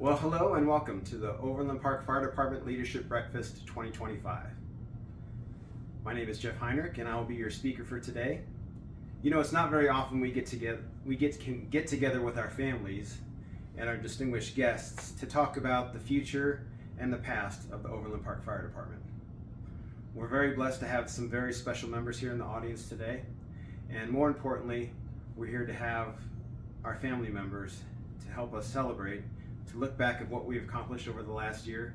Well, hello and welcome to the Overland Park Fire Department Leadership Breakfast 2025. My name is Jeff Heinrich and I will be your speaker for today. You know, it's not very often we can get together with our families and our distinguished guests to talk about the future and the past of the Overland Park Fire Department. We're very blessed to have some very special members here in the audience today, and more importantly, we're here to have our family members to help us celebrate, to look back at what we've accomplished over the last year,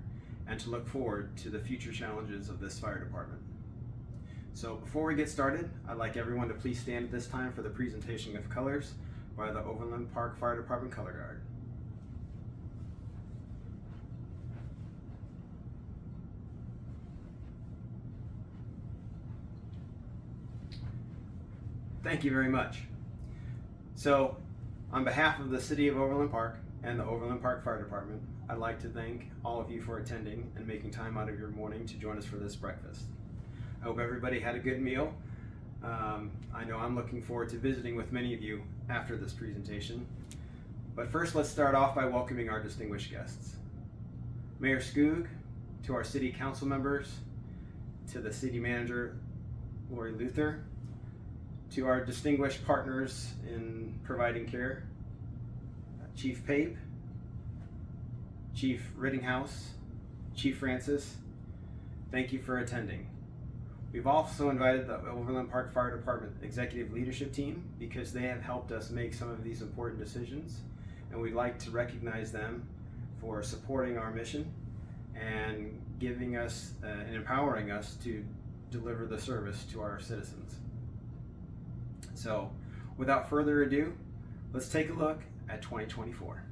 and to look forward to the future challenges of this fire department. So before we get started, I'd like everyone to please stand at this time for the presentation of colors by the Overland Park Fire Department Color Guard. Thank you very much. So, on behalf of the City of Overland Park and the Overland Park Fire Department, I'd like to thank all of you for attending and making time out of your morning to join us for this breakfast. I hope everybody had a good meal. I know I'm looking forward to visiting with many of you after this presentation. But first, let's start off by welcoming our distinguished guests. Mayor Skoog, to our City Council members, to the City Manager, Lori Luther, to our distinguished partners in providing care, Chief Pape, Chief Rittinghouse, Chief Francis, thank you for attending. We've also invited the Overland Park Fire Department Executive Leadership Team because they have helped us make some of these important decisions, and we'd like to recognize them for supporting our mission and giving us and empowering us to deliver the service to our citizens. So, without further ado, let's take a look at 2024.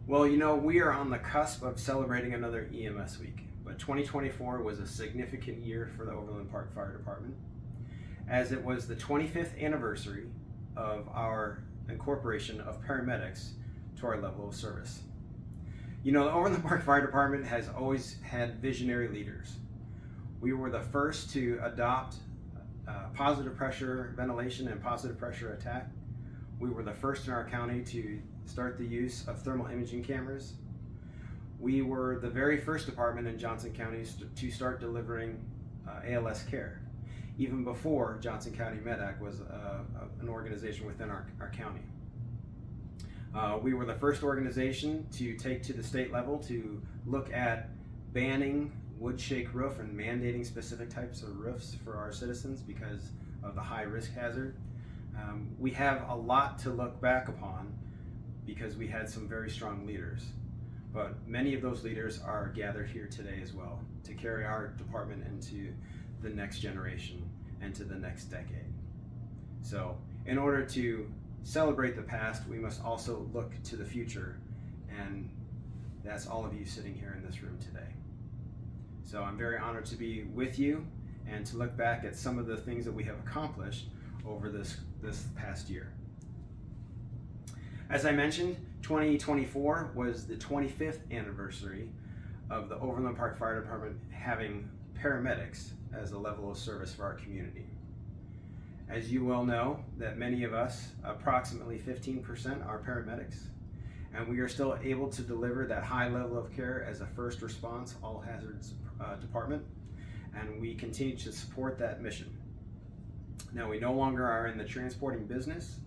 Well, you know, we are on the cusp of celebrating another EMS week, but 2024 was a significant year for the Overland Park Fire Department, as it was the 25th anniversary of our incorporation of paramedics to our level of service. You know, the Overland Park Fire Department has always had visionary leaders. We were the first to adopt positive pressure ventilation and positive pressure attack. We were the first in our county to start the use of thermal imaging cameras. We were the very first department in Johnson County to start delivering ALS care, even before Johnson County MedAC was an organization within our county. We were the first organization to take to the state level to look at banning wood shake roof and mandating specific types of roofs for our citizens because of the high risk hazard. We have a lot to look back upon because we had some very strong leaders, but many of those leaders are gathered here today as well to carry our department into the next generation and to the next decade. So in order to celebrate the past, we must also look to the future, and that's all of you sitting here in this room today. So I'm very honored to be with you and to look back at some of the things that we have accomplished over this past year. As I mentioned, 2024 was the 25th anniversary of the Overland Park Fire Department having paramedics as a level of service for our community. As you well know, that many of us, approximately 15%, are paramedics, and we are still able to deliver that high level of care as a first response all hazards department, and we continue to support that mission. Now, we no longer are in the transporting business,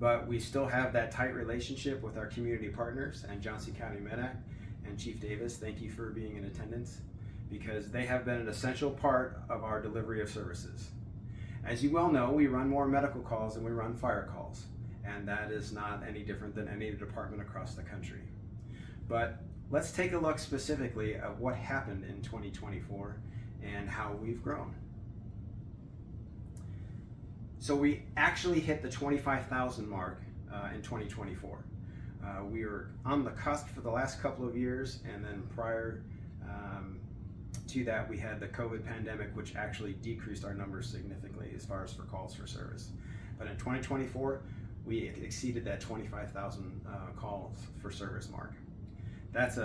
but we still have that tight relationship with our community partners and Johnson County MedAct and Chief Davis. Thank you for being in attendance, because they have been an essential part of our delivery of services. As you well know, we run more medical calls than we run fire calls, and that is not any different than any department across the country. But let's take a look specifically at what happened in 2024 and how we've grown. So we actually hit the 25,000 mark in 2024. We were on the cusp for the last couple of years, and then prior to that, we had the COVID pandemic, which actually decreased our numbers significantly as far as for calls for service. But in 2024, we exceeded that 25,000 calls for service mark. That's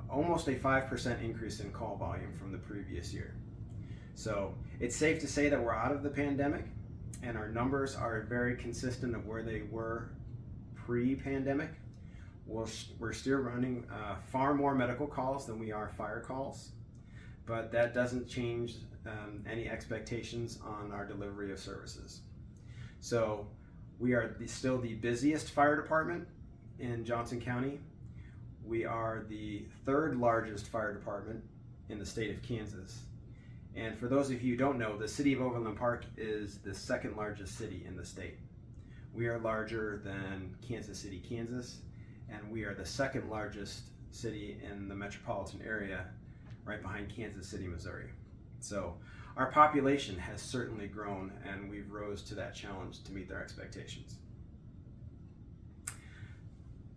almost a 5% increase in call volume from the previous year. So it's safe to say that we're out of the pandemic, and our numbers are very consistent of where they were pre-pandemic. We're still running far more medical calls than we are fire calls, but that doesn't change any expectations on our delivery of services. So we are still the busiest fire department in Johnson County. We are the third largest fire department in the state of Kansas. And for those of you who don't know, the city of Overland Park is the second largest city in the state. We are larger than Kansas City, Kansas, and we are the second largest city in the metropolitan area, right behind Kansas City, Missouri. So our population has certainly grown, and we've rose to that challenge to meet their expectations.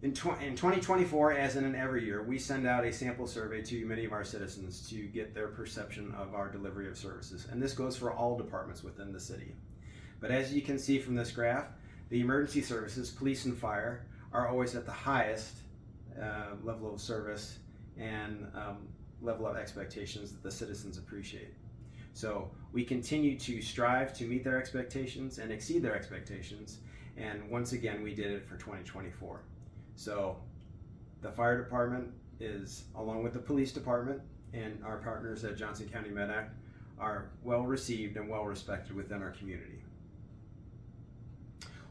In 2024, as in every year, we send out a sample survey to many of our citizens to get their perception of our delivery of services. And this goes for all departments within the city. But as you can see from this graph, the emergency services, police and fire, are always at the highest level of service and level of expectations that the citizens appreciate. So we continue to strive to meet their expectations and exceed their expectations. And once again, we did it for 2024. So the fire department is, along with the police department and our partners at Johnson County MedAct, are well received and well respected within our community.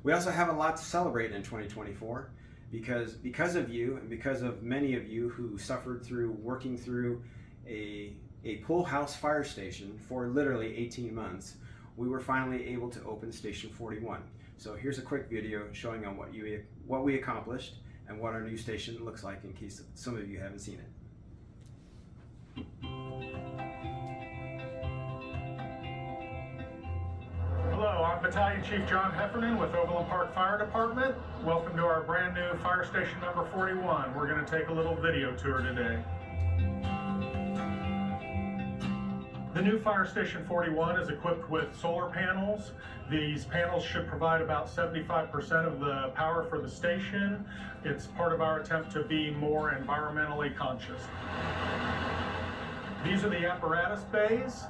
We also have a lot to celebrate in 2024 because of you and because of many of you who suffered through working through a pool house fire station for literally 18 months. We were finally able to open Station 41. So here's a quick video showing on what we accomplished and what our new station looks like, in case some of you haven't seen it. Hello, I'm Battalion Chief John Heffernan with Overland Park Fire Department. Welcome to our brand new fire station number 41. We're going to take a little video tour today. The new Fire Station 41 is equipped with solar panels. These panels should provide about 75% of the power for the station. It's part of our attempt to be more environmentally conscious. These are the apparatus bays.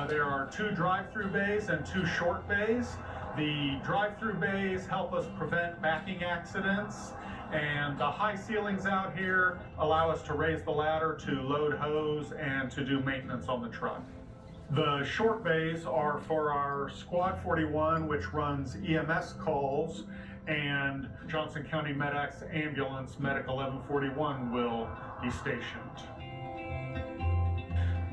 There are 2 drive-through bays and 2 short bays. The drive-through bays help us prevent backing accidents, and the high ceilings out here allow us to raise the ladder to load hose and to do maintenance on the truck. The short bays are for our Squad 41, which runs EMS calls, and Johnson County MedAct's ambulance, Medic 1141, will be stationed.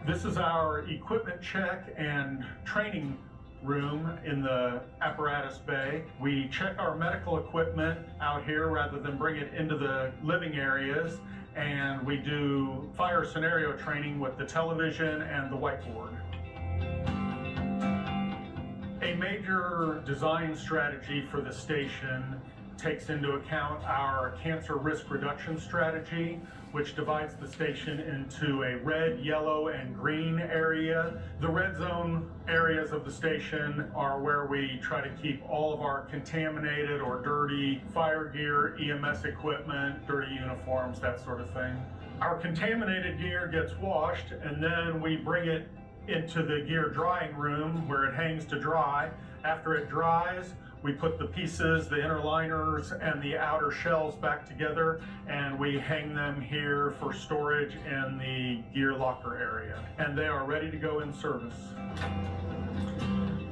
This is our equipment check and training room in the apparatus bay. We check our medical equipment out here rather than bring it into the living areas, and we do fire scenario training with the television and the whiteboard. A major design strategy for the station takes into account our cancer risk reduction strategy, which divides the station into a red, yellow, and green area. The red zone areas of the station are where we try to keep all of our contaminated or dirty fire gear, EMS equipment, dirty uniforms, that sort of thing. Our contaminated gear gets washed, and then we bring it into the gear drying room where it hangs to dry. After it dries, We put the pieces, the inner liners, and the outer shells back together, and we hang them here for storage in the gear locker area. And they are ready to go in service.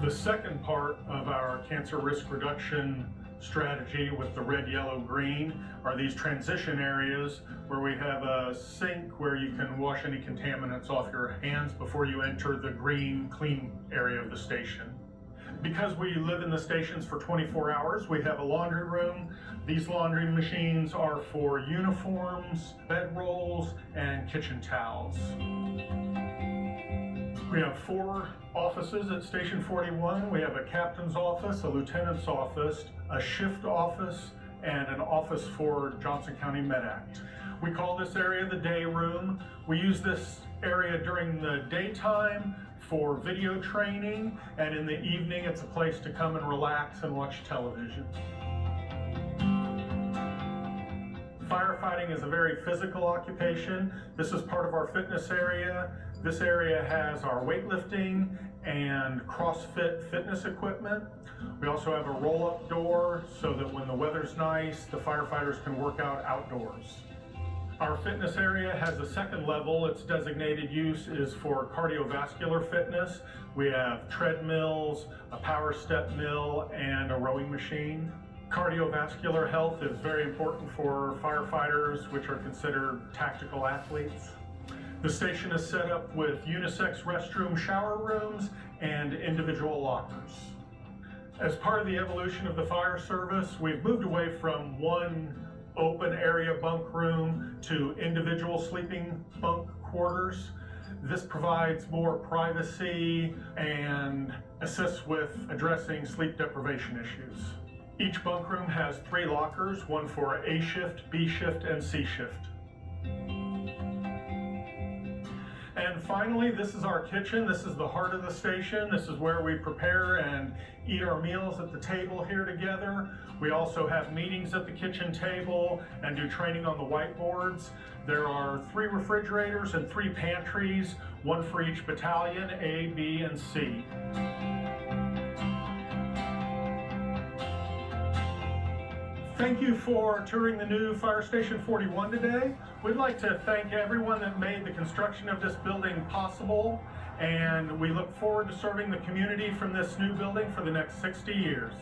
The second part of our cancer risk reduction strategy with the red, yellow, green are these transition areas where we have a sink where you can wash any contaminants off your hands before you enter the green, clean area of the station. Because we live in the stations for 24 hours, we have a laundry room. These laundry machines are for uniforms, bedrolls, and kitchen towels. We have 4 offices at Station 41. We have a captain's office, a lieutenant's office, a shift office, and an office for Johnson County MedAct. We call this area the day room. We use this area during the daytime for video training, and in the evening it's a place to come and relax and watch television. Firefighting is a very physical occupation. This is part of our fitness area. This area has our weightlifting and CrossFit fitness equipment. We also have a roll-up door so that when the weather's nice, the firefighters can work out outdoors. Our fitness area has a second level. Its designated use is for cardiovascular fitness. We have treadmills, a power step mill, and a rowing machine. Cardiovascular health is very important for firefighters, which are considered tactical athletes. The station is set up with unisex restroom shower rooms and individual lockers. As part of the evolution of the fire service, we've moved away from one open area bunk room to individual sleeping bunk quarters. This provides more privacy and assists with addressing sleep deprivation issues. Each bunk room has 3 lockers, one for A shift, B shift, and C shift. And finally, this is our kitchen. This is the heart of the station. This is where we prepare and eat our meals at the table here together. We also have meetings at the kitchen table and do training on the whiteboards. There are 3 refrigerators and 3 pantries, one for each battalion, A, B, and C. Thank you for touring the new Fire Station 41 today. We'd like to thank everyone that made the construction of this building possible, and we look forward to serving the community from this new building for the next 60 years.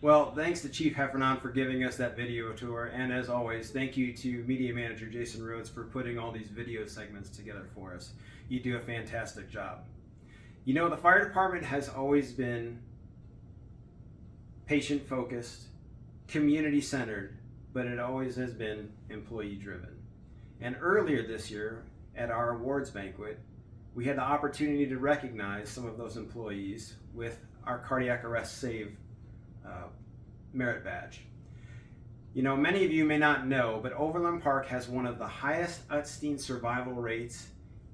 Well, thanks to Chief Heffernan for giving us that video tour, and as always, thank you to Media Manager Jason Rhodes for putting all these video segments together for us. You do a fantastic job. You know, the fire department has always been patient-focused, community-centered, but it always has been employee-driven. And earlier this year, at our awards banquet, we had the opportunity to recognize some of those employees with our Cardiac Arrest Save merit badge. You know, many of you may not know, but Overland Park has one of the highest Utstein survival rates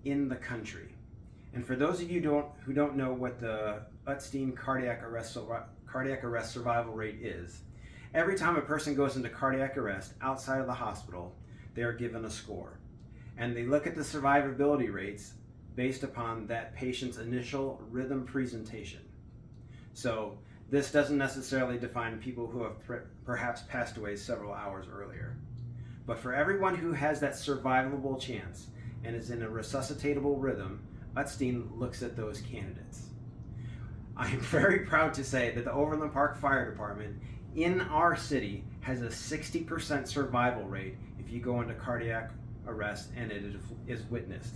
in the country. And for those of you who don't know what the Utstein cardiac arrest survival rate is, every time a person goes into cardiac arrest outside of the hospital, they are given a score. And they look at the survivability rates based upon that patient's initial rhythm presentation. So this doesn't necessarily define people who have perhaps passed away several hours earlier. But for everyone who has that survivable chance and is in a resuscitatable rhythm, Utstein looks at those candidates. I am very proud to say that the Overland Park Fire Department in our city has a 60% survival rate if you go into cardiac arrest and it is witnessed.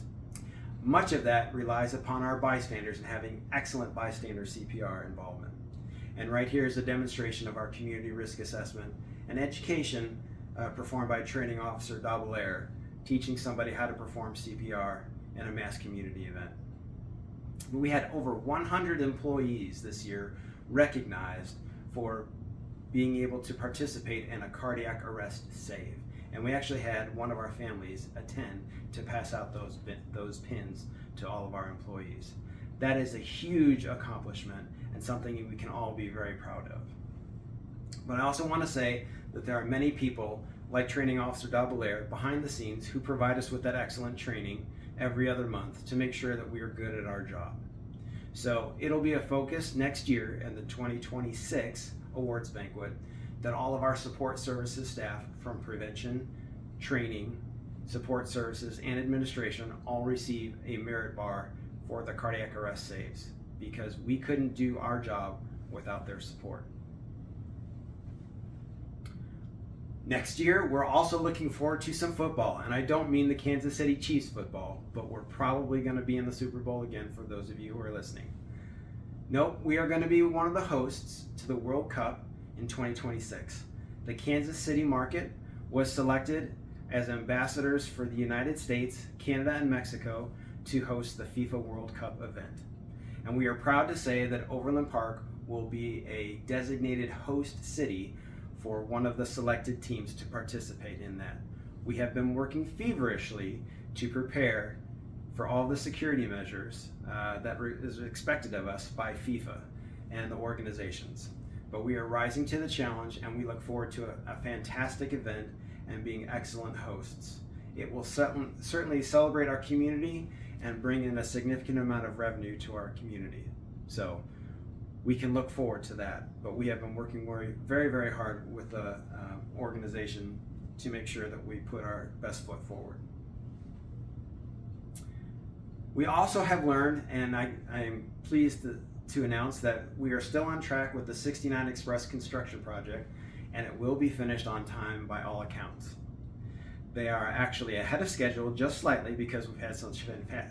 Much of that relies upon our bystanders and having excellent bystander CPR involvement. And right here is a demonstration of our community risk assessment and education performed by Training Officer Daubelaire, teaching somebody how to perform CPR in a mass community event. We had over 100 employees this year recognized for being able to participate in a cardiac arrest save. And we actually had one of our families attend to pass out those pins to all of our employees. That is a huge accomplishment, and something we can all be very proud of. But I also want to say that there are many people like Training Officer Daubelaire behind the scenes who provide us with that excellent training every other month to make sure that we are good at our job. So it'll be a focus next year in the 2026 awards banquet that all of our support services staff from prevention, training, support services, and administration all receive a merit bar for the cardiac arrest saves, because we couldn't do our job without their support. Next year, we're also looking forward to some football, and I don't mean the Kansas City Chiefs football, but we're probably going to be in the Super Bowl again for those of you who are listening. Nope, we are going to be one of the hosts to the World Cup in 2026. The Kansas City market was selected as ambassadors for the United States, Canada, and Mexico to host the FIFA World Cup event. And we are proud to say that Overland Park will be a designated host city for one of the selected teams to participate in that. We have been working feverishly to prepare for all the security measures that is expected of us by FIFA and the organizations. But we are rising to the challenge, and we look forward to a fantastic event and being excellent hosts. It will certainly celebrate our community and bring in a significant amount of revenue to our community. So we can look forward to that. But we have been working very, very hard with the organization to make sure that we put our best foot forward. We also have learned, and I am pleased to announce that we are still on track with the 69 Express construction project, and it will be finished on time by all accounts. They are actually ahead of schedule just slightly because we've had such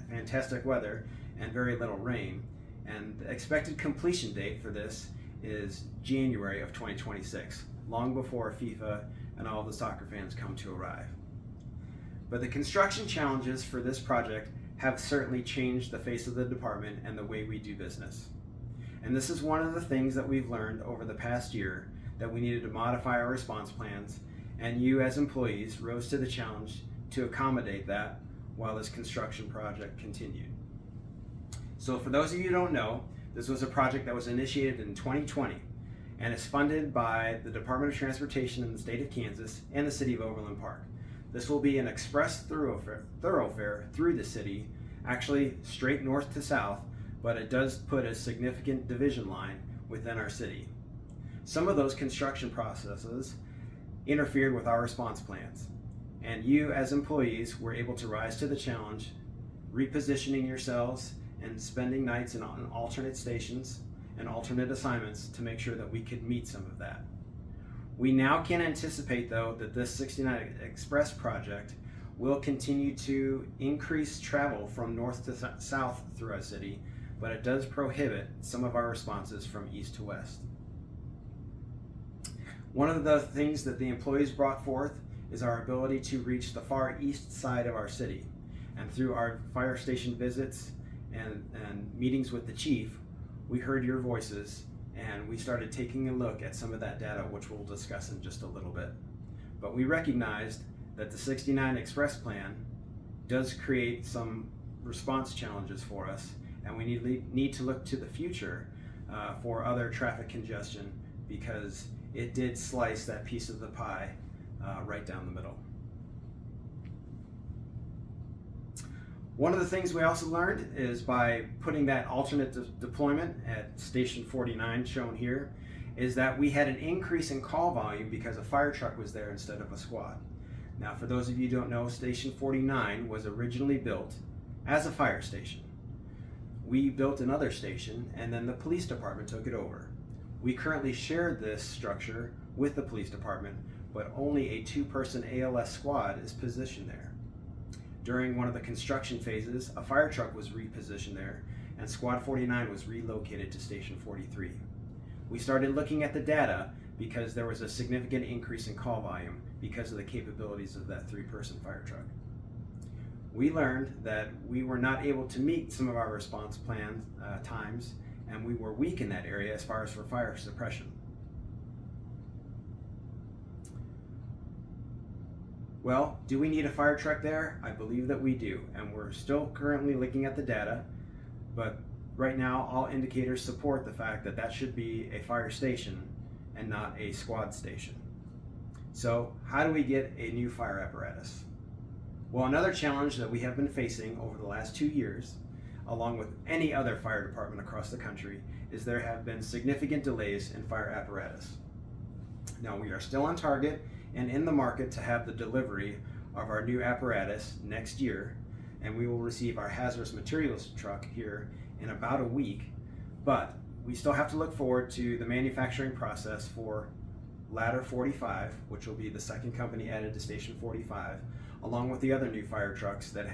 fantastic weather and very little rain, and the expected completion date for this is January of 2026, long before FIFA and all the soccer fans come to arrive. But the construction challenges for this project have certainly changed the face of the department and the way we do business. And this is one of the things that we've learned over the past year, that we needed to modify our response plans, and you as employees rose to the challenge to accommodate that while this construction project continued. So for those of you who don't know, this was a project that was initiated in 2020 and is funded by the Department of Transportation in the state of Kansas and the city of Overland Park. This will be an express thoroughfare through the city, actually straight north to south, but it does put a significant division line within our city. Some of those construction processes interfered with our response plans, and you as employees were able to rise to the challenge, repositioning yourselves and spending nights in alternate stations and alternate assignments to make sure that we could meet some of that. We now can anticipate, though, that this 69 Express project will continue to increase travel from north to south through our city, but it does prohibit some of our responses from east to west. One of the things that the employees brought forth is our ability to reach the far east side of our city. And through our fire station visits and meetings with the chief, we heard your voices, and we started taking a look at some of that data, which we'll discuss in just a little bit. But we recognized that the 69 Express plan does create some response challenges for us, and we need to look to the future for other traffic congestion, because it did slice that piece of the pie right down the middle. One of the things we also learned is by putting that alternate deployment at Station 49 shown here, is that we had an increase in call volume because a fire truck was there instead of a squad. Now, for those of you who don't know, Station 49 was originally built as a fire station. We built another station, and then the police department took it over. We currently share this structure with the police department, but only a 2-person ALS squad is positioned there. During one of the construction phases, a fire truck was repositioned there, and Squad 49 was relocated to Station 43. We started looking at the data because there was a significant increase in call volume because of the capabilities of that 3-person fire truck. We learned that we were not able to meet some of our response plan times, and we were weak in that area as far as for fire suppression. Well, do we need a fire truck there? I believe that we do, and we're still currently looking at the data, but Right now, all indicators support the fact that that should be a fire station and not a squad station. So how do we get a new fire apparatus? Well, another challenge that we have been facing over the last 2 years, along with any other fire department across the country, is there have been significant delays in fire apparatus. Now, we are still on target and in the market to have the delivery of our new apparatus next year, and we will receive our hazardous materials truck here in about a week, but we still have to look forward to the manufacturing process for Ladder 45, which will be the second company added to Station 45, along with the other new fire trucks that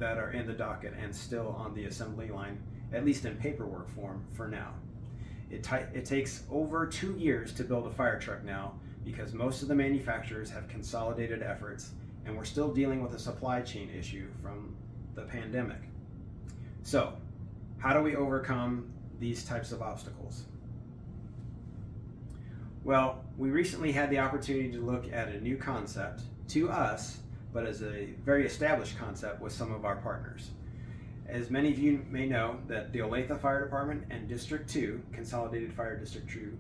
are in the docket and still on the assembly line, at least in paperwork form for now. It takes over 2 years to build a fire truck now because most of the manufacturers have consolidated efforts, and we're still dealing with a supply chain issue from the pandemic. So, how do we overcome these types of obstacles? Well, we recently had the opportunity to look at a new concept to us, but as a very established concept with some of our partners. As many of you may know, that the Olathe Fire Department and District 2, Consolidated Fire District 2,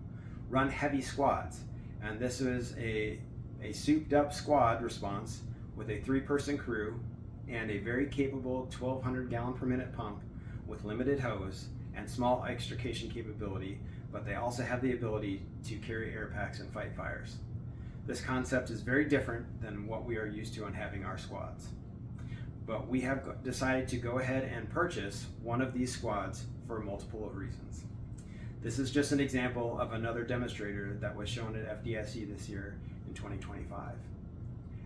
run heavy squads. And this is a souped up squad response with a 3-person crew and a very capable 1,200 gallon per minute pump with limited hose and small extrication capability, but they also have the ability to carry air packs and fight fires. This concept is very different than what we are used to on having our squads. But we have decided to go ahead and purchase one of these squads for multiple reasons. This is just an example of another demonstrator that was shown at FDSE this year in 2025.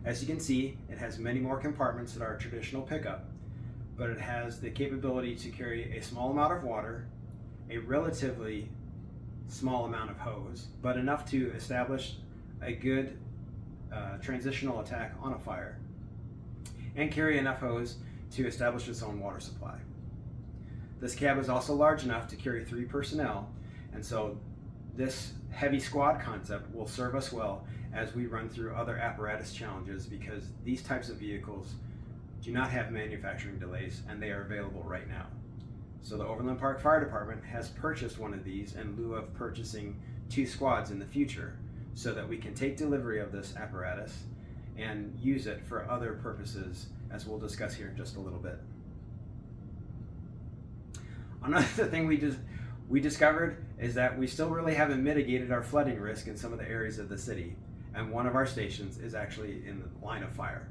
As you can see, it has many more compartments than our traditional pickup, but it has the capability to carry a small amount of water, a relatively small amount of hose, but enough to establish a good transitional attack on a fire, and carry enough hose to establish its own water supply. This cab is also large enough to carry 3 personnel, and so this heavy squad concept will serve us well as we run through other apparatus challenges, because these types of vehicles do not have manufacturing delays and they are available right now. So the Overland Park Fire Department has purchased one of these in lieu of purchasing 2 squads in the future, so that we can take delivery of this apparatus and use it for other purposes, as we'll discuss here in just a little bit. Another thing we discovered is that we still really haven't mitigated our flooding risk in some of the areas of the city, and one of our stations is actually in the line of fire.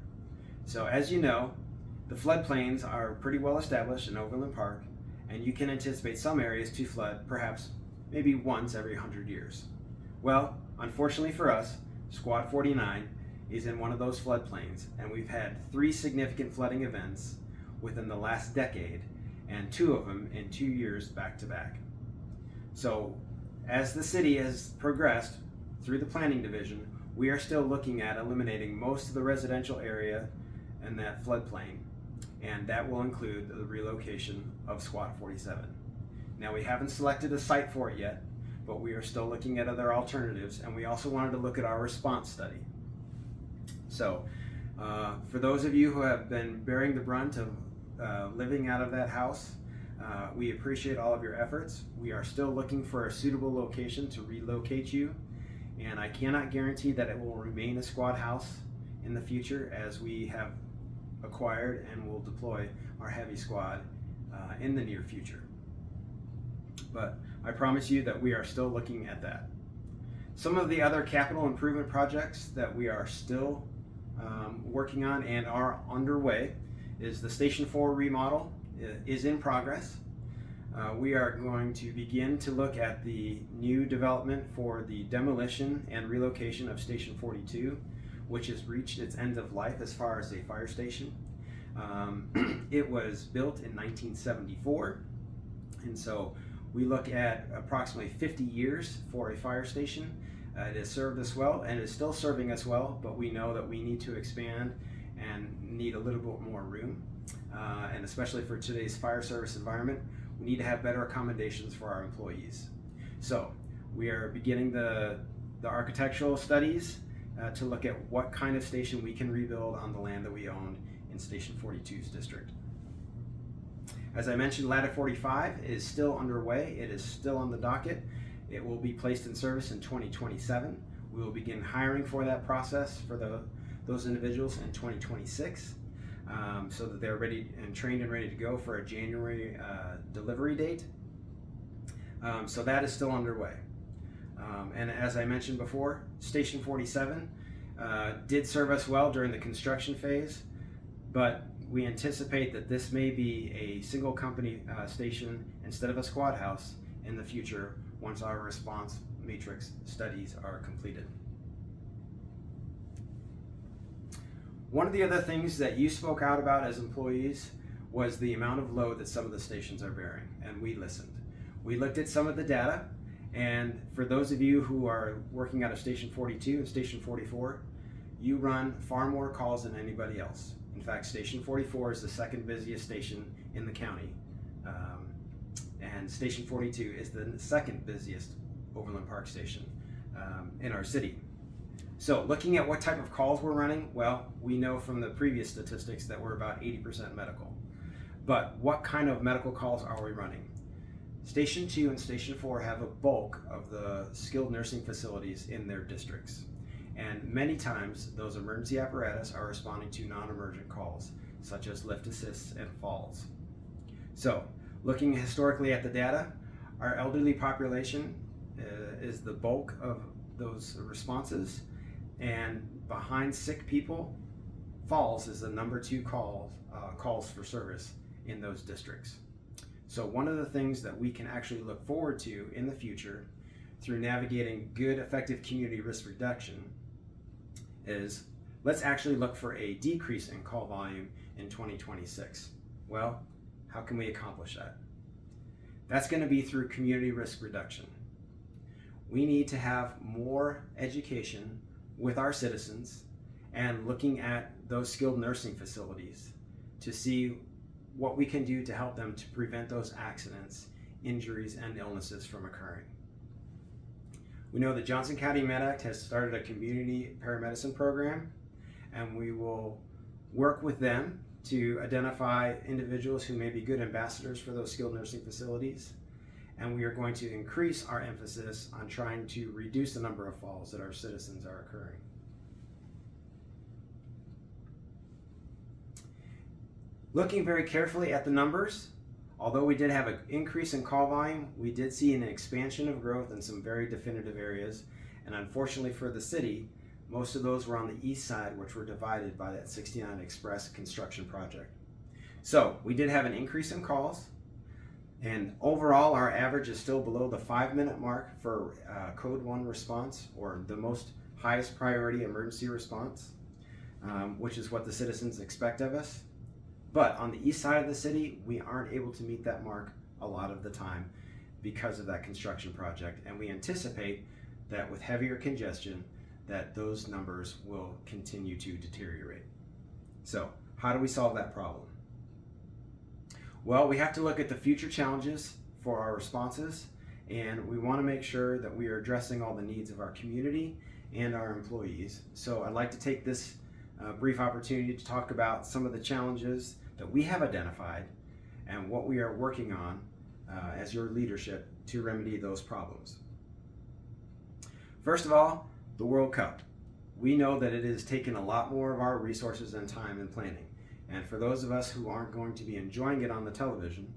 So as you know, the floodplains are pretty well established in Overland Park, and you can anticipate some areas to flood perhaps maybe once every 100 years. Well, unfortunately for us, Squad 49 is in one of those floodplains, and we've had 3 significant flooding events within the last decade, and 2 of them in 2 years back to back. So as the city has progressed through the planning division, we are still looking at eliminating most of the residential area in that floodplain, and that will include the relocation of Squad 47. Now, we haven't selected a site for it yet, but we are still looking at other alternatives, and we also wanted to look at our response study. So for those of you who have been bearing the brunt of living out of that house, we appreciate all of your efforts. We are still looking for a suitable location to relocate you, and I cannot guarantee that it will remain a squad house in the future, as we have acquired and will deploy our heavy squad in the near future. But I promise you that we are still looking at that. Some of the other capital improvement projects that we are still working on and are underway is the Station 4 remodel is in progress. We are going to begin to look at the new development for the demolition and relocation of Station 42, which has reached its end of life as far as a fire station. It was built in 1974, and so we look at approximately 50 years for a fire station. It has served us well and is still serving us well, but we know that we need to expand and need a little bit more room. And especially for today's fire service environment, we need to have better accommodations for our employees. So we are beginning the architectural studies to look at what kind of station we can rebuild on the land that we own in Station 42's district. As I mentioned, Ladder 45 is still underway. It is still on the docket. It will be placed in service in 2027. We will begin hiring for that process for those individuals in 2026, so that they're ready and trained and ready to go for a January delivery date. So that is still underway. And as I mentioned before, Station 47 did serve us well during the construction phase, but we anticipate that this may be a single company station instead of a squad house in the future once our response matrix studies are completed. One of the other things that you spoke out about as employees was the amount of load that some of the stations are bearing, and we listened. We looked at some of the data, and for those of you who are working out of Station 42 and Station 44, you run far more calls than anybody else. In fact, Station 44 is the second busiest station in the county, and Station 42 is the second busiest Overland Park station in our city. So looking at what type of calls we're running, well, we know from the previous statistics that we're about 80% medical. But what kind of medical calls are we running? Station 2 and Station 4 have a bulk of the skilled nursing facilities in their districts. And many times those emergency apparatus are responding to non-emergent calls, such as lift assists and falls. So looking historically at the data, our elderly population is the bulk of those responses, and behind sick people, falls is the number 2 calls for service in those districts. So one of the things that we can actually look forward to in the future through navigating good, effective community risk reduction is let's actually look for a decrease in call volume in 2026. Well, how can we accomplish that? That's going to be through community risk reduction. We need to have more education with our citizens and looking at those skilled nursing facilities to see what we can do to help them to prevent those accidents, injuries, and illnesses from occurring. We know that Johnson County MedAct has started a community paramedicine program, and we will work with them to identify individuals who may be good ambassadors for those skilled nursing facilities. And we are going to increase our emphasis on trying to reduce the number of falls that our citizens are occurring. Looking very carefully at the numbers, although we did have an increase in call volume, we did see an expansion of growth in some very definitive areas. And unfortunately for the city, most of those were on the east side, which were divided by that 69 Express construction project. So we did have an increase in calls, and overall our average is still below the 5-minute mark for Code 1 response, or the most highest priority emergency response, which is what the citizens expect of us. But on the east side of the city, we aren't able to meet that mark a lot of the time because of that construction project, and we anticipate that with heavier congestion, that those numbers will continue to deteriorate. So how do we solve that problem? Well, we have to look at the future challenges for our responses, and we want to make sure that we are addressing all the needs of our community and our employees. So I'd like to take this brief opportunity to talk about some of the challenges that we have identified and what we are working on as your leadership to remedy those problems. First of all, the World Cup. We know that it has taken a lot more of our resources and time in planning. And for those of us who aren't going to be enjoying it on the television,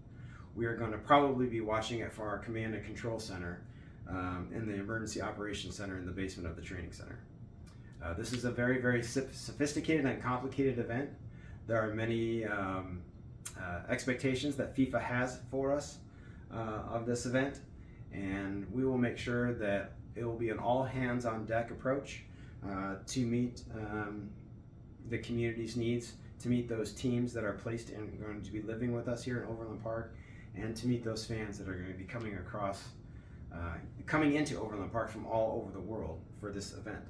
we are going to probably be watching it for our command and control center in the emergency operations center in the basement of the training center. This is a very, very sophisticated and complicated event. There are many expectations that FIFA has for us of this event, and we will make sure that it will be an all hands on deck approach to meet the community's needs, to meet those teams that are placed and going to be living with us here in Overland Park, and to meet those fans that are going to be coming into Overland Park from all over the world for this event.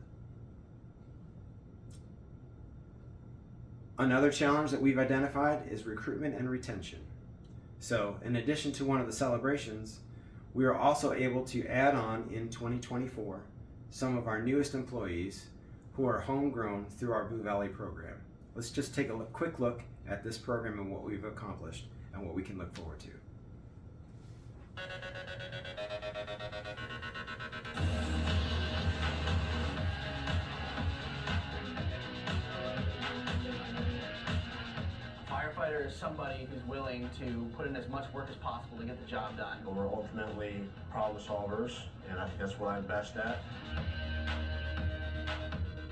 Another challenge that we've identified is recruitment and retention. So in addition to one of the celebrations, we are also able to add on in 2024 some of our newest employees who are homegrown through our Blue Valley program. Let's just take a quick look at this program and what we've accomplished and what we can look forward to. Firefighter is somebody who's willing to put in as much work as possible to get the job done. We're ultimately problem solvers, and I think that's what I'm best at.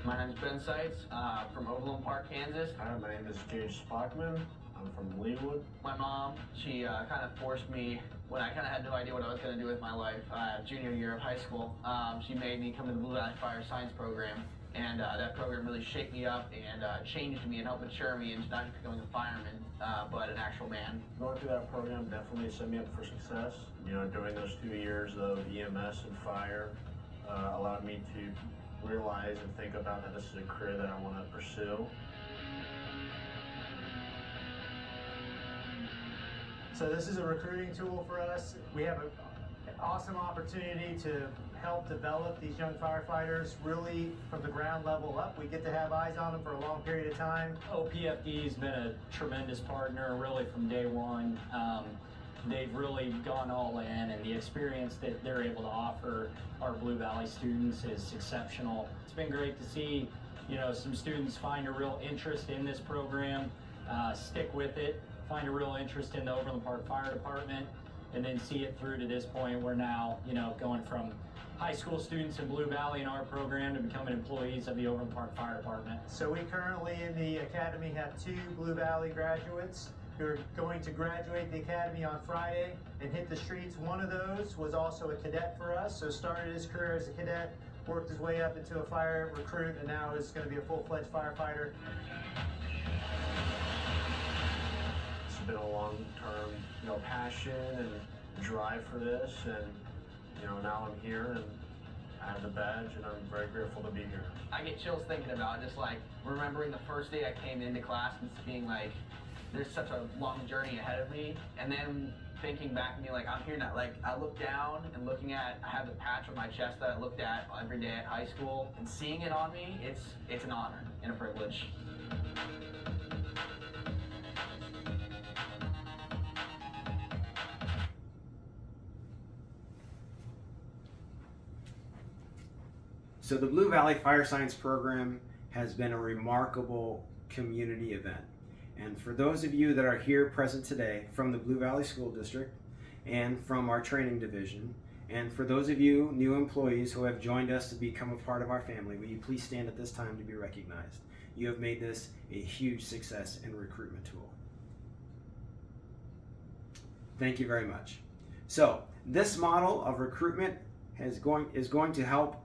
My name is Ben Seitz, from Overland Park, Kansas. Hi, my name is Gage Spockman. I'm from Leewood. My mom, she kind of forced me, when I kind of had no idea what I was going to do with my life, junior year of high school, she made me come to the Blue Valley Fire Science program. And that program really shaped me up and changed me and helped mature me into not just becoming a fireman, but an actual man. Going through that program definitely set me up for success. You know, during those 2 years of EMS and fire allowed me to realize and think about that this is a career that I want to pursue. So this is a recruiting tool for us. We have an awesome opportunity to help develop these young firefighters really from the ground level up. We get to have eyes on them for a long period of time. OPFD has been a tremendous partner really from day one. They've really gone all in, and the experience that they're able to offer our Blue Valley students is exceptional. It's been great to see, you know, some students find a real interest in this program, stick with it, find a real interest in the Overland Park Fire Department, and then see it through to this point where now, you know, going from high school students in Blue Valley in our program to becoming employees of the Overland Park Fire Department. So we currently in the academy have 2 Blue Valley graduates who are going to graduate the academy on Friday and hit the streets. One of those was also a cadet for us, so started his career as a cadet, worked his way up into a fire recruit, and now is going to be a full-fledged firefighter. It's been a long-term, you know, passion and drive for this, and you know, now I'm here and I have the badge, and I'm very grateful to be here. I get chills thinking about it, just like remembering the first day I came into class and just being like, there's such a long journey ahead of me, and then thinking back and being like, I'm here now. Like, I look down and looking at, I have the patch on my chest that I looked at every day at high school, and seeing it on me, it's an honor and a privilege. So the Blue Valley Fire Science program has been a remarkable community event. And for those of you that are here present today from the Blue Valley School District and from our training division, and for those of you new employees who have joined us to become a part of our family, will you please stand at this time to be recognized? You have made this a huge success and recruitment tool. Thank you very much. So this model of recruitment is going to help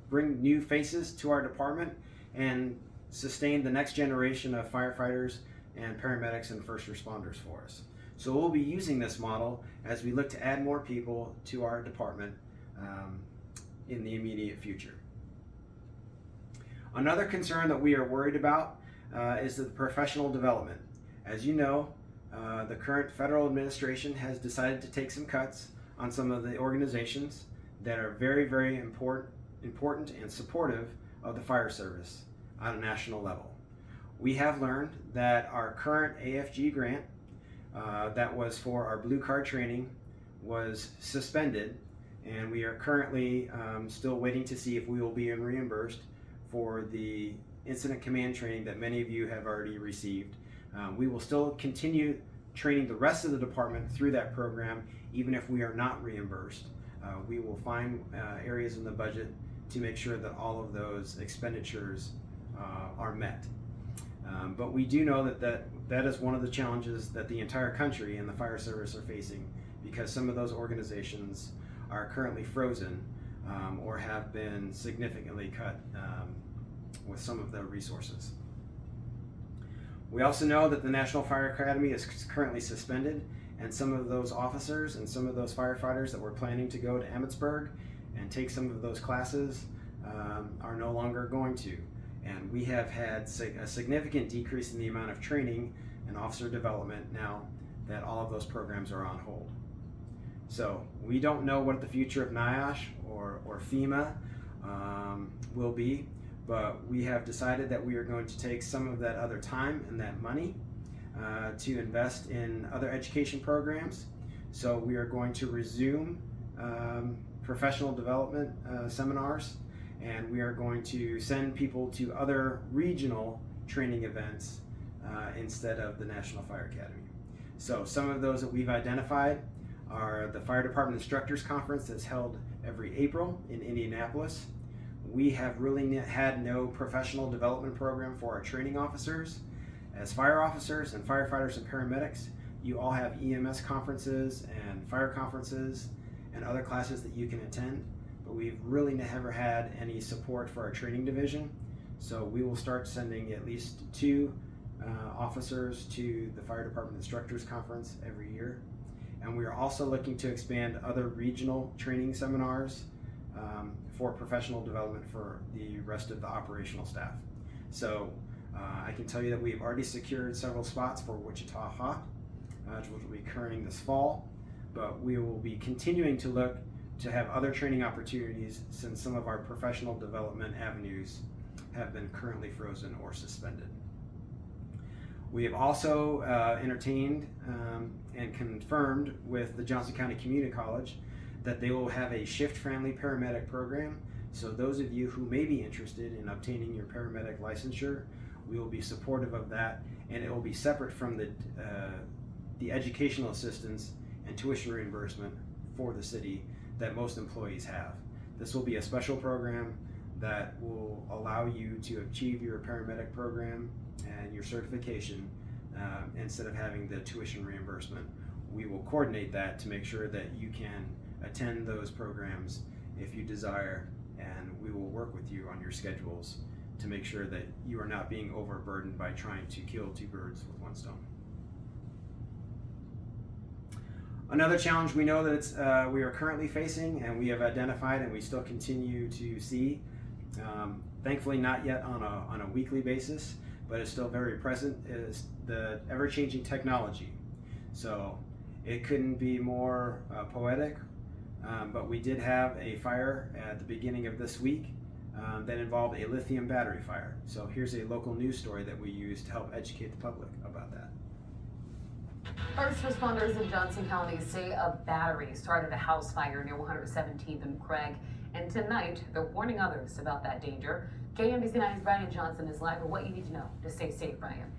bring new faces to our department and sustain the next generation of firefighters and paramedics and first responders for us. So we'll be using this model as we look to add more people to our department in the immediate future. Another concern that we are worried about is the professional development. As you know, the current federal administration has decided to take some cuts on some of the organizations that are very, very important and supportive of the fire service on a national level. We have learned that our current AFG grant that was for our blue card training was suspended, and we are currently still waiting to see if we will be reimbursed for the incident command training that many of you have already received. We will still continue training the rest of the department through that program even if we are not reimbursed. We will find areas in the budget to make sure that all of those expenditures are met. But we do know that is one of the challenges that the entire country and the fire service are facing, because some of those organizations are currently frozen or have been significantly cut with some of their resources. We also know that the National Fire Academy is currently suspended, and some of those officers and some of those firefighters that were planning to go to Emmitsburg and take some of those classes are no longer going to. And we have had a significant decrease in the amount of training and officer development now that all of those programs are on hold. So we don't know what the future of NIOSH or FEMA will be, but we have decided that we are going to take some of that other time and that money to invest in other education programs. So we are going to resume professional development seminars, and we are going to send people to other regional training events instead of the National Fire Academy. So some of those that we've identified are the Fire Department Instructors Conference that's held every April in Indianapolis. We have really had no professional development program for our training officers. As fire officers and firefighters and paramedics, you all have EMS conferences and fire conferences and other classes that you can attend, but we've really never had any support for our training division. So we will start sending at least 2 officers to the Fire Department Instructors Conference every year. And we are also looking to expand other regional training seminars for professional development for the rest of the operational staff. So I can tell you that we've already secured several spots for Wichita Hawk, which will be occurring this fall, but we will be continuing to look to have other training opportunities since some of our professional development avenues have been currently frozen or suspended. We have also entertained and confirmed with the Johnson County Community College that they will have a shift-friendly paramedic program. So those of you who may be interested in obtaining your paramedic licensure, we will be supportive of that, and it will be separate from the educational assistance and tuition reimbursement for the city that most employees have. This will be a special program that will allow you to achieve your paramedic program and your certification instead of having the tuition reimbursement. We will coordinate that to make sure that you can attend those programs if you desire, and we will work with you on your schedules to make sure that you are not being overburdened by trying to kill 2 birds with 1 stone. Another challenge we know that we are currently facing and we have identified and we still continue to see, thankfully not yet on a weekly basis, but it's still very present, is the ever-changing technology. So it couldn't be more poetic, but we did have a fire at the beginning of this week that involved a lithium battery fire. So here's a local news story that we use to help educate the public about that. First responders in Johnson County say a battery started a house fire near 117th and Craig, and tonight they're warning others about that danger. KMBC 9's Brian Johnson is live with what you need to know to stay safe, Brian.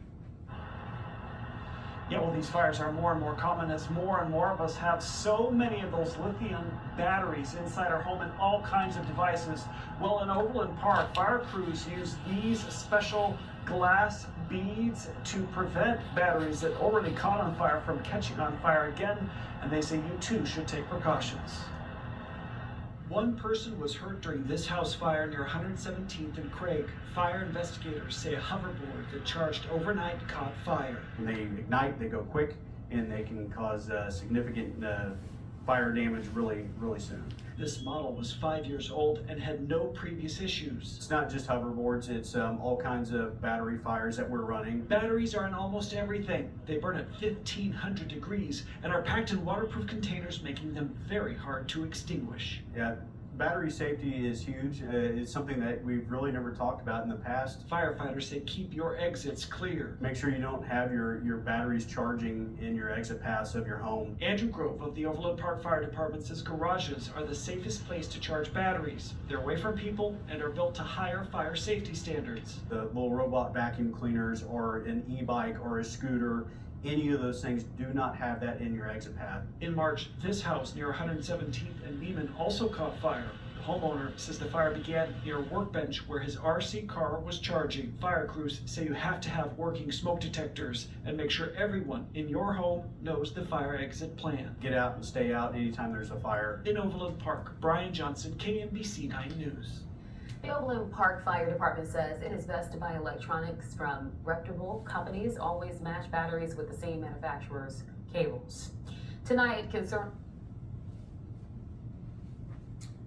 Yeah, well, these fires are more and more common as more and more of us have so many of those lithium batteries inside our home and all kinds of devices. Well, in Overland Park, fire crews use these special glass beads to prevent batteries that already caught on fire from catching on fire again, and they say you too should take precautions. One person was hurt during this house fire near 117th and Craig. Fire investigators say a hoverboard that charged overnight caught fire. When they ignite, they go quick, and they can cause significant fire damage really soon. This model was 5 years old and had no previous issues. It's not just hoverboards, it's all kinds of battery fires that we're running. Batteries are in almost everything. They burn at 1,500 degrees and are packed in waterproof containers, making them very hard to extinguish. Yeah, battery safety is huge. It's something that we've really never talked about in the past. Firefighters say keep your exits clear. Make sure you don't have your batteries charging in your exit paths of your home. Andrew Grove of the Overland Park Fire Department says garages are the safest place to charge batteries. They're away from people and are built to higher fire safety standards. The little robot vacuum cleaners or an e-bike or a scooter, any of those things, do not have that in your exit path. In March, this house near 117th and Neiman also caught fire. The homeowner says the fire began near a workbench where his RC car was charging. Fire crews say you have to have working smoke detectors and make sure everyone in your home knows the fire exit plan. Get out and stay out anytime there's a fire. In Overland Park, Brian Johnson, KMBC 9 News. The Overland Park Fire Department says it is best to buy electronics from reputable companies. Always match batteries with the same manufacturer's cables. Tonight,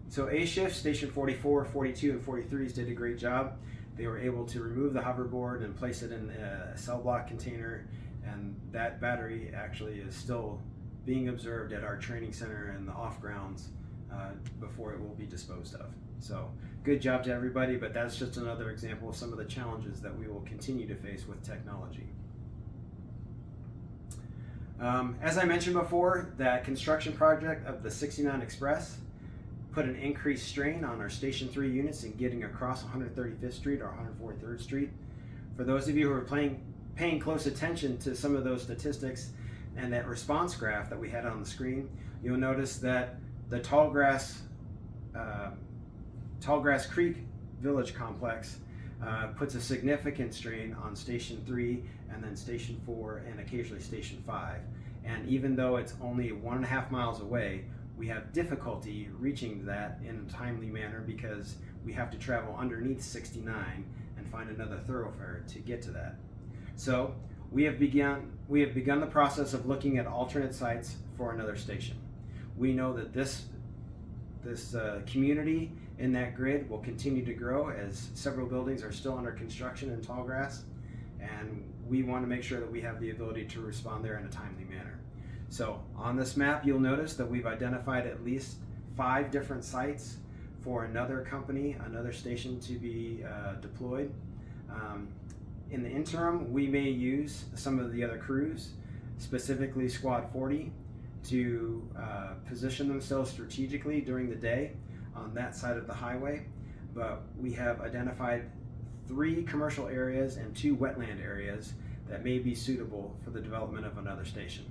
So A shift, station 44, 42, and 43s did a great job. They were able to remove the hoverboard and place it in a cell block container, and that battery actually is still being observed at our training center and the off grounds before it will be disposed of. So good job to everybody, but that's just another example of some of the challenges that we will continue to face with technology. As I mentioned before, that construction project of the 69 Express put an increased strain on our Station 3 units in getting across 135th Street or 143rd Street. For those of you who are paying close attention to some of those statistics and that response graph that we had on the screen, you'll notice that the Tallgrass Creek Village Complex puts a significant strain on Station 3 and then Station 4 and occasionally Station 5. And even though it's only 1.5 miles away, we have difficulty reaching that in a timely manner because we have to travel underneath 69 and find another thoroughfare to get to that. So we have begun the process of looking at alternate sites for another station. We know that this community in that grid will continue to grow as several buildings are still under construction in Tallgrass, and we want to make sure that we have the ability to respond there in a timely manner. So on this map, you'll notice that we've identified at least 5 different sites for another company, another station to be deployed. In the interim, we may use some of the other crews, specifically Squad 40, to position themselves strategically during the day on that side of the highway. But we have identified 3 commercial areas and 2 wetland areas that may be suitable for the development of another station.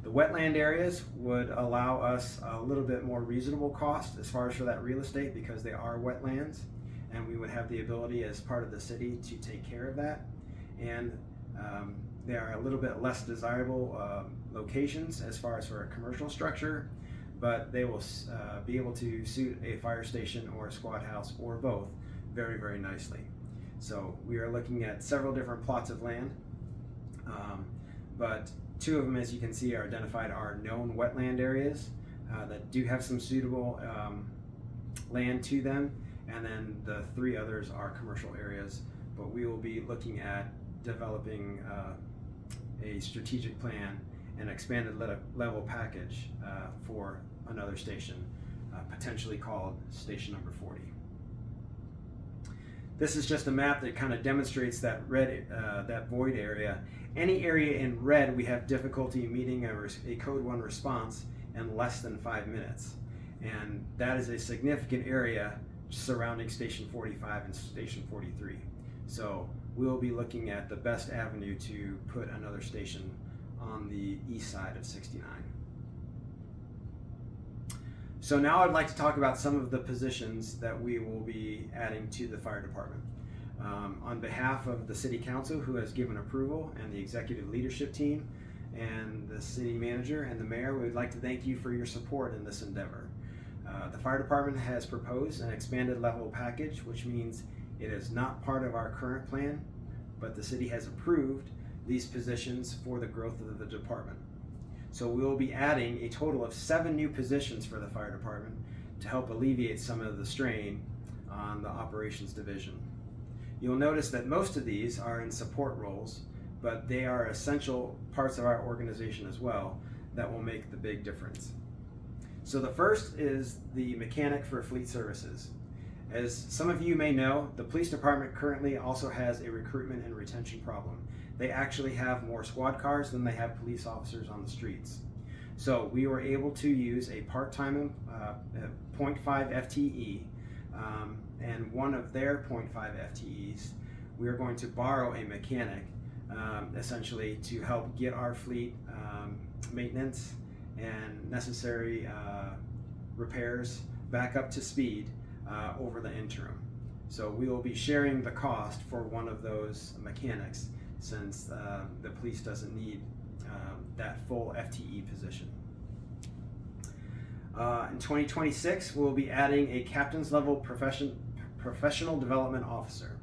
The wetland areas would allow us a little bit more reasonable cost as far as for that real estate because they are wetlands, and we would have the ability as part of the city to take care of that. And they are a little bit less desirable locations as far as for a commercial structure, but they will be able to suit a fire station or a squad house or both very, very nicely. So we are looking at several different plots of land, but 2 of them, as you can see, are identified are known wetland areas that do have some suitable land to them, and then the 3 others are commercial areas. But we will be looking at developing a strategic plan and expanded level package for another station, potentially called station number 40. This is just a map that kind of demonstrates that red, that void area. Any area in red, we have difficulty meeting a code 1 response in less than 5 minutes. And that is a significant area surrounding station 45 and station 43. So we'll be looking at the best avenue to put another station on the east side of 69. So now I'd like to talk about some of the positions that we will be adding to the fire department. On behalf of the City Council, who has given approval, and the executive leadership team, and the city manager and the mayor, we would like to thank you for your support in this endeavor. The fire department has proposed an expanded level package, which means it is not part of our current plan, but the city has approved these positions for the growth of the department. So we will be adding a total of 7 new positions for the fire department to help alleviate some of the strain on the operations division. You'll notice that most of these are in support roles, but they are essential parts of our organization as well that will make the big difference. So the first is the mechanic for fleet services. As some of you may know, the police department currently also has a recruitment and retention problem. They actually have more squad cars than they have police officers on the streets. So we were able to use a part-time 0.5 FTE and one of their 0.5 FTEs, we are going to borrow a mechanic essentially to help get our fleet maintenance and necessary repairs back up to speed over the interim. So we will be sharing the cost for one of those mechanics since the police doesn't need that full FTE position. In 2026, we'll be adding a captain's level professional development officer.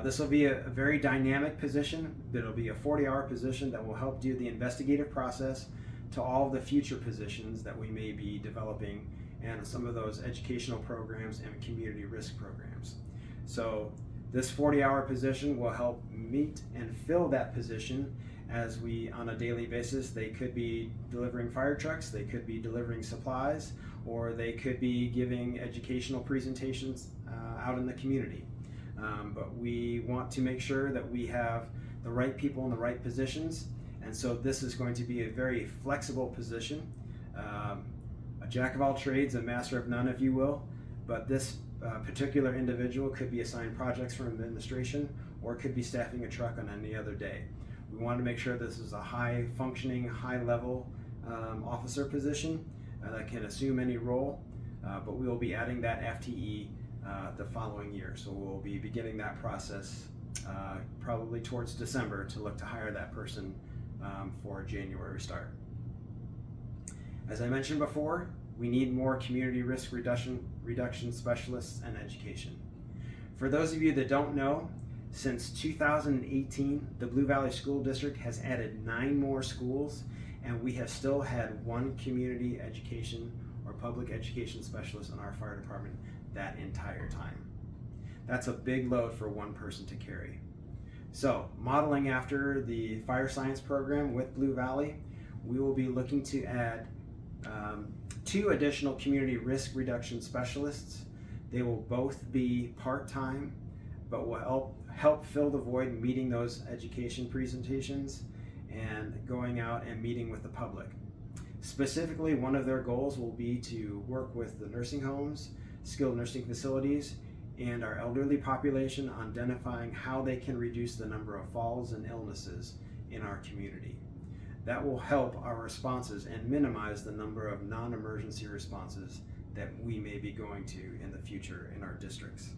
This will be a very dynamic position. It'll be a 40-hour position that will help do the investigative process to all of the future positions that we may be developing and some of those educational programs and community risk programs. So this 40-hour position will help meet and fill that position as we, on a daily basis, they could be delivering fire trucks, they could be delivering supplies, or they could be giving educational presentations out in the community. But we want to make sure that we have the right people in the right positions And so this is going to be a very flexible position, a jack of all trades, a master of none, if you will. But this particular individual could be assigned projects for administration or could be staffing a truck on any other day. We want to make sure this is a high functioning, high level officer position that can assume any role, but we will be adding that FTE the following year. So we'll be beginning that process probably towards December to look to hire that person for a January start. As I mentioned before, we need more community risk reduction specialists and education. For those of you that don't know, since 2018, the Blue Valley School District has added 9 more schools, and we have still had 1 community education or public education specialist in our fire department that entire time. That's a big load for one person to carry. So, modeling after the fire science program with Blue Valley, we will be looking to add 2 additional community risk reduction specialists. They will both be part-time, but will help fill the void meeting those education presentations and going out and meeting with the public. Specifically, one of their goals will be to work with the nursing homes, skilled nursing facilities, and our elderly population on identifying how they can reduce the number of falls and illnesses in our community. That will help our responses and minimize the number of non-emergency responses that we may be going to in the future in our districts.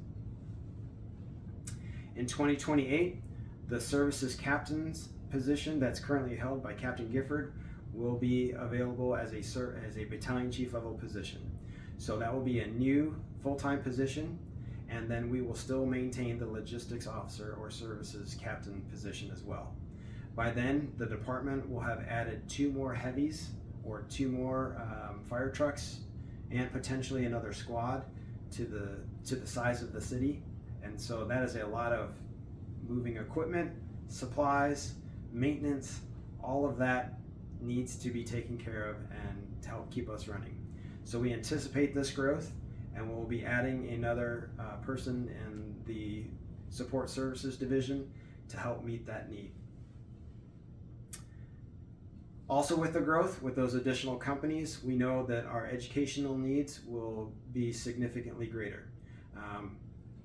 In 2028, the services captain's position that's currently held by Captain Gifford will be available as a battalion chief level position. So that will be a new full-time position, and then we will still maintain the logistics officer or services captain position as well. By then, the department will have added 2 more heavies or 2 more fire trucks and potentially another squad to the size of the city. And so that is a lot of moving equipment, supplies, maintenance, all of that needs to be taken care of and to help keep us running. So we anticipate this growth, and we'll be adding another person in the support services division to help meet that need. Also, with the growth, with those additional companies, we know that our educational needs will be significantly greater.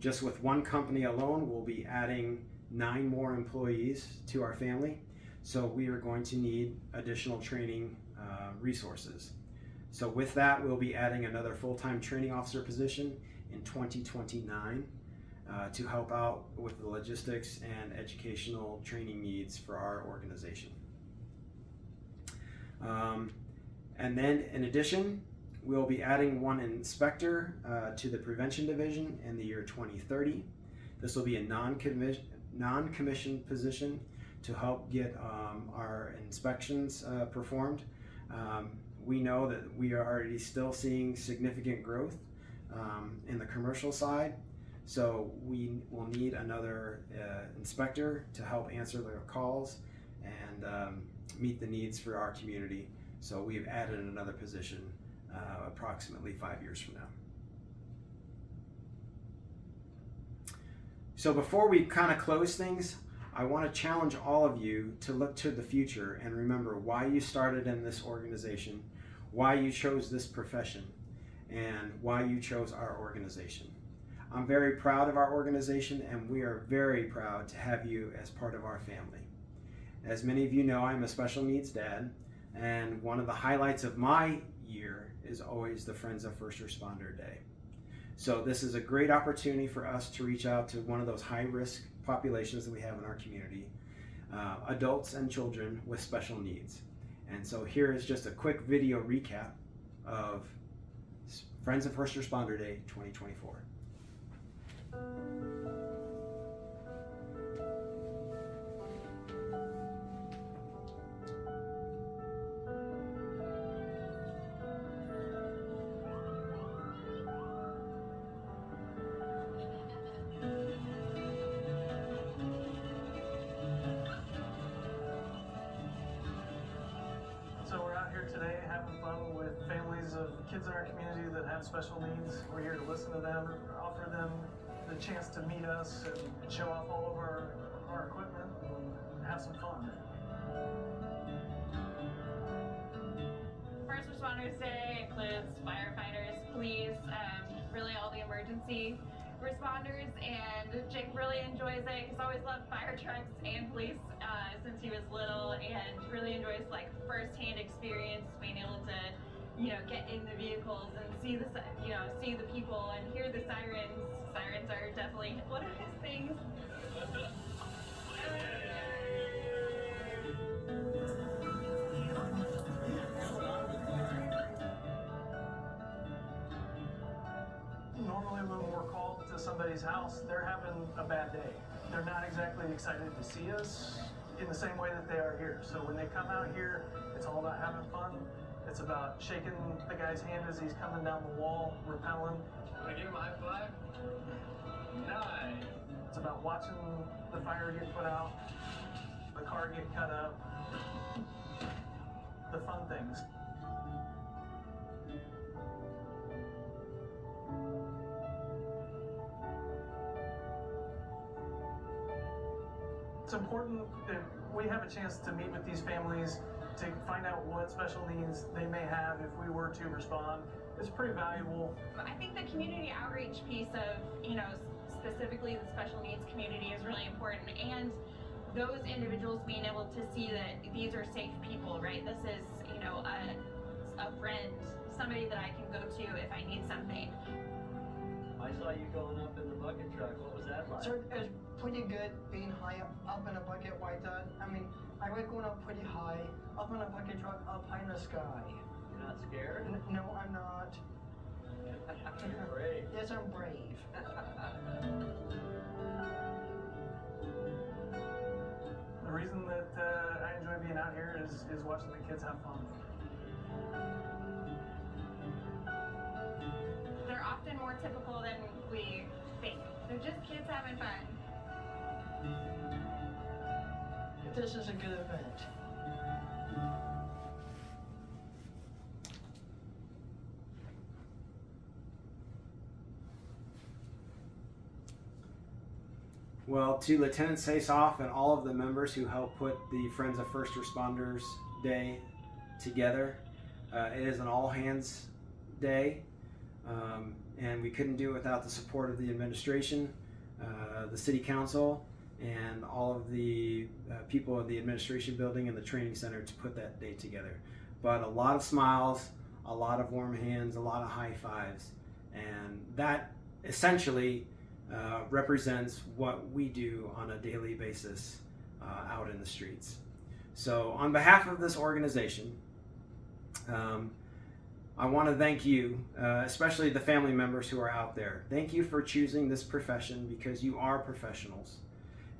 Just with one company alone, we'll be adding 9 more employees to our family. So we are going to need additional training resources. So with that, we'll be adding another full-time training officer position in 2029 to help out with the logistics and educational training needs for our organization. And then in addition, we'll be adding 1 inspector to the prevention division in the year 2030. This will be a non-commissioned position to help get our inspections performed. We know that we are already still seeing significant growth in the commercial side, so we will need another inspector to help answer their calls and meet the needs for our community. So we've added another position approximately 5 years from now. So before we kind of close things, I want to challenge all of you to look to the future and remember why you started in this organization, why you chose this profession, and why you chose our organization. I'm very proud of our organization, and we are very proud to have you as part of our family. As many of you know, I'm a special needs dad, and one of the highlights of my year is always the Friends of First Responder Day. So this is a great opportunity for us to reach out to one of those high-risk populations that we have in our community, adults and children with special needs. And so here is just a quick video recap of Friends of First Responder Day 2024. So we're out here today having fun with families of kids in our community that have special needs. We're here to listen to them, offer them the chance to meet us and show off all of our equipment and have some fun. First Responders Day includes firefighters, police, really all the emergency responders, and Jake really enjoys it. He's always loved fire trucks and police since he was little, and really enjoys like first-hand experience, being able to, get in the vehicles and see the, see the people and hear the sirens. Sirens are definitely one of his things. Normally when we're called to somebody's house, they're having a bad day. They're not exactly excited to see us in the same way that they are here. So when they come out here, it's all about having fun. It's about shaking the guy's hand as he's coming down the wall, rappelling. Can I give him a high five? Nice. It's about watching the fire get put out, the car get cut up, the fun things. It's important that we have a chance to meet with these families to find out what special needs they may have if we were to respond. It's pretty valuable. I think the community outreach piece of, specifically the special needs community is really important, and those individuals being able to see that these are safe people, right? This is, a friend, somebody that I can go to if I need something. I saw you going up in the bucket truck. What was that like? So it was pretty good being high up in a bucket like that. I mean, I like going up pretty high, up in a bucket truck, up high in the sky. You're not scared? No, I'm not. You're brave. Yes, I'm brave. The reason that I enjoy being out here is watching the kids have fun. They're often more typical than we think. They're just kids having fun. This is a good event. Well, to Lieutenant Sasoff and all of the members who helped put the Friends of First Responders Day together, it is an all-hands day, and we couldn't do it without the support of the administration, the City Council, and all of the people in the administration building and the training center to put that day together. But a lot of smiles, a lot of warm hands, a lot of high fives, and that essentially represents what we do on a daily basis out in the streets. So on behalf of this organization, I want to thank you, especially the family members who are out there. Thank you for choosing this profession, because you are professionals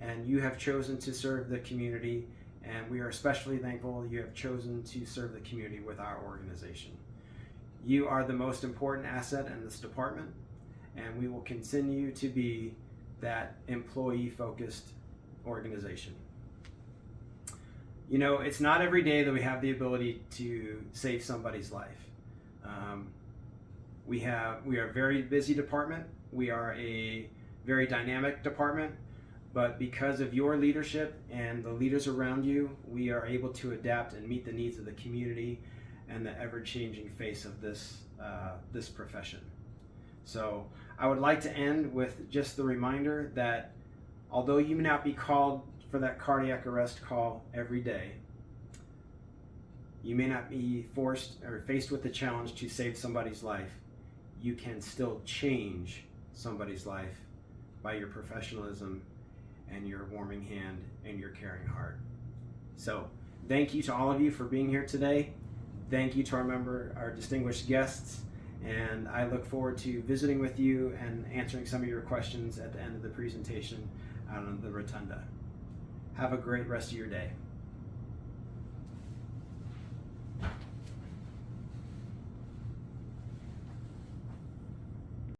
and you have chosen to serve the community, and we are especially thankful you have chosen to serve the community with our organization. You are the most important asset in this department, and we will continue to be that employee-focused organization. You know, it's not every day that we have the ability to save somebody's life. We are a very busy department. We are a very dynamic department, but because of your leadership and the leaders around you, we are able to adapt and meet the needs of the community and the ever-changing face of this profession. So I would like to end with just the reminder that although you may not be called for that cardiac arrest call every day, you may not be forced or faced with the challenge to save somebody's life, you can still change somebody's life by your professionalism and your warming hand and your caring heart. So thank you to all of you for being here today. Thank you to our distinguished guests, and I look forward to visiting with you and answering some of your questions at the end of the presentation out on the rotunda. Have a great rest of your day.